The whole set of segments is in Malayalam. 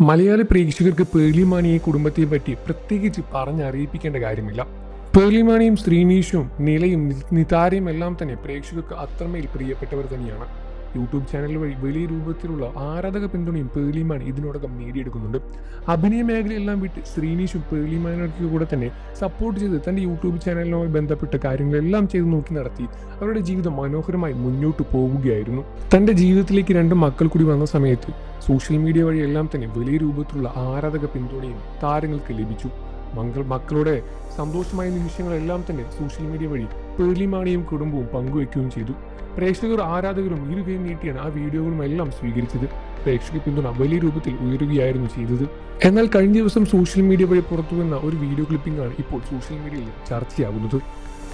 മലയാള പ്രേക്ഷകർക്ക് പേളിമാണിയെ കുടുംബത്തെ പറ്റി പ്രത്യേകിച്ച് പറഞ്ഞറിയിപ്പിക്കേണ്ട കാര്യമില്ല. പേളിമാണിയും ശ്രീനീഷും നിലയും നിതാരയും എല്ലാം തന്നെ പ്രേക്ഷകർക്ക് അത്രമേൽ പ്രിയപ്പെട്ടവർ തന്നെയാണ്. യൂട്യൂബ് ചാനൽ വഴി വലിയ രൂപത്തിലുള്ള ആരാധക പിന്തുണയും പേളിമാണി ഇതിനോടകം നേടിയെടുക്കുന്നുണ്ട്. അഭിനയ മേഖലയെല്ലാം വിട്ട് ശ്രീനീഷും പേളിമാണിക്ക് കൂടെ തന്നെ സപ്പോർട്ട് ചെയ്ത് തൻ്റെ യൂട്യൂബ് ചാനലിനുമായി ബന്ധപ്പെട്ട കാര്യങ്ങളെല്ലാം ചെയ്ത് നോക്കി നടത്തി അവരുടെ ജീവിതം മനോഹരമായി മുന്നോട്ട് പോവുകയായിരുന്നു. തൻ്റെ ജീവിതത്തിലേക്ക് രണ്ട് മക്കൾ കൂടി വന്ന സമയത്ത് സോഷ്യൽ മീഡിയ വഴി എല്ലാം തന്നെ വലിയ രൂപത്തിലുള്ള ആരാധക പിന്തുണയും താരങ്ങൾക്ക് ലഭിച്ചു. മക്കളുടെ സന്തോഷമായ നിമിഷങ്ങളെല്ലാം തന്നെ സോഷ്യൽ മീഡിയ വഴി പേളിമാണിയും കുടുംബവും പങ്കുവയ്ക്കുകയും ചെയ്തു. പ്രേക്ഷകർ ആരാധകരും ഇരുകൈ നീട്ടിയാണ് ആ വീഡിയോകളും എല്ലാം സ്വീകരിച്ചത്. പ്രേക്ഷക പിന്തുണ വലിയ രൂപത്തിൽ ഉയരുകയായിരുന്നു ചെയ്തത്. എന്നാൽ കഴിഞ്ഞ ദിവസം സോഷ്യൽ മീഡിയ വഴി പുറത്തു വന്ന ഒരു വീഡിയോ ക്ലിപ്പിംഗ് ആണ് ഇപ്പോൾ സോഷ്യൽ മീഡിയയിൽ ചർച്ചയാകുന്നത്.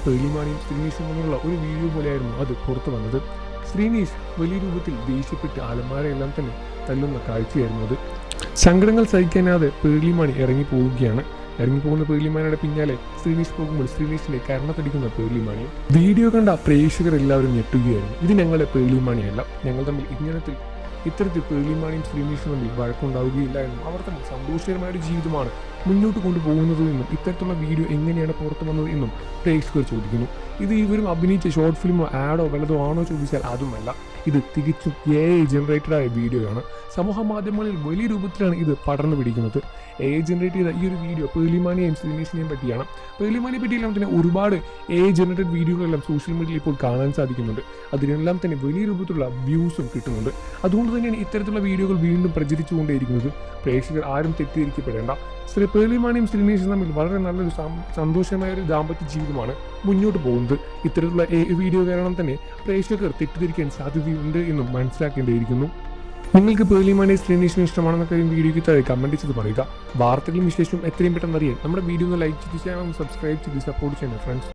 പേളിമാണിയും ശ്രീനീഷും തമ്മിലുള്ള ഒരു വീഡിയോ പോലെയായിരുന്നു അത് പുറത്തു വന്നത്. ശ്രീനീഷ് വലിയ രൂപത്തിൽ ദേഷ്യപ്പെട്ട് അലമാരയെല്ലാം തന്നെ തല്ലുന്ന കാഴ്ചയായിരുന്നു അത്. സങ്കടങ്ങൾ സഹിക്കാനാതെ പേളിമാണി ഇറങ്ങിപ്പോവുകയാണ്. ഇറങ്ങിപ്പോകുന്ന പേളിമാണിയുടെ പിന്നാലെ ശ്രീനീഷ് പോകുമ്പോൾ ശ്രീനീഷിന്റെ കരണത്തടിക്കുന്ന പേളിമാണി. വീഡിയോ കണ്ട പ്രേക്ഷകർ എല്ലാവരും ഞെട്ടുകയായിരുന്നു. ഇത് ഞങ്ങളുടെ പേളിമാണിയല്ല, ഞങ്ങൾ തമ്മിൽ ഇത്തരത്തിൽ പേളിമാണിയും ശ്രീനീഷും തമ്മിൽ വഴക്കുണ്ടാവുകയില്ല എന്നും അവർ തമ്മിൽ സന്തോഷകരമായ ഒരു ജീവിതമാണ് മുന്നോട്ട് കൊണ്ടുപോകുന്നത് എന്നും ഇത്തരത്തിലുള്ള വീഡിയോ എങ്ങനെയാണ് പുറത്തു വന്നത് എന്നും പ്രേക്ഷകർ ചോദിക്കുന്നു. ഇത് ഇവരും അഭിനയിച്ച ഷോർട്ട് ഫിലിമോ ആഡോ വല്ലതോ ആണോ ചോദിച്ചാൽ അതുമല്ല, ഇത് തികച്ചും AI ജനറേറ്റഡ് ആയ വീഡിയോയാണ്. സമൂഹ മാധ്യമങ്ങളിൽ വലിയ രൂപത്തിലാണ് ഇത് പടർന്നു പിടിക്കുന്നത്. AI ജനറേറ്റ് ചെയ്ത ഈ ഒരു വീഡിയോ പേളിമാണിയെയും ശ്രീനീഷിനെയും പറ്റിയാണ്. പേളിമാണിയെ പറ്റിയെല്ലാം തന്നെ ഒരുപാട് AI ജനറേറ്റഡ് വീഡിയോകളെല്ലാം സോഷ്യൽ മീഡിയയിൽ ഇപ്പോൾ കാണാൻ സാധിക്കുന്നുണ്ട്. അതിനെല്ലാം തന്നെ വലിയ രൂപത്തിലുള്ള വ്യൂസും കിട്ടുന്നുണ്ട്. അതുകൊണ്ട് തന്നെയാണ് ഇത്തരത്തിലുള്ള വീഡിയോകൾ വീണ്ടും പ്രചരിച്ചുകൊണ്ടേയിരിക്കുന്നത്. പ്രേക്ഷകർ ആരും തെറ്റിദ്ധരിക്കപ്പെടേണ്ട. പേളിമാണിയും ശ്രീനീഷും തമ്മിൽ വളരെ നല്ലൊരു സന്തോഷമായ ഒരു ദാമ്പത്യ ജീവിതമാണ് മുന്നോട്ട് പോകുന്നത്. ഇത്തരത്തിലുള്ള വീഡിയോ കാരണം തന്നെ പ്രേക്ഷകർ തെറ്റിദ്ധരിക്കാൻ സാധ്യതയുണ്ട് എന്നും മനസ്സിലാക്കേണ്ടിയിരിക്കുന്നു. നിങ്ങൾക്ക് പേളിമാണിയെ ശ്രീനീഷിനും ഇഷ്ടമാണെന്ന കാര്യം വീഡിയോയ്ക്ക് താഴെ കമന്റ് ചെയ്ത് പറയുക. വാർത്തകളും വിശേഷവും എത്രയും പെട്ടെന്ന് അറിയാൻ നമ്മുടെ വീഡിയോ ഒന്ന് ലൈക്ക് ചെയ്ത് ചാനൽ സബ്സ്ക്രൈബ് ചെയ്ത് സപ്പോർട്ട് ചെയ്യണം ഫ്രണ്ട്സ്.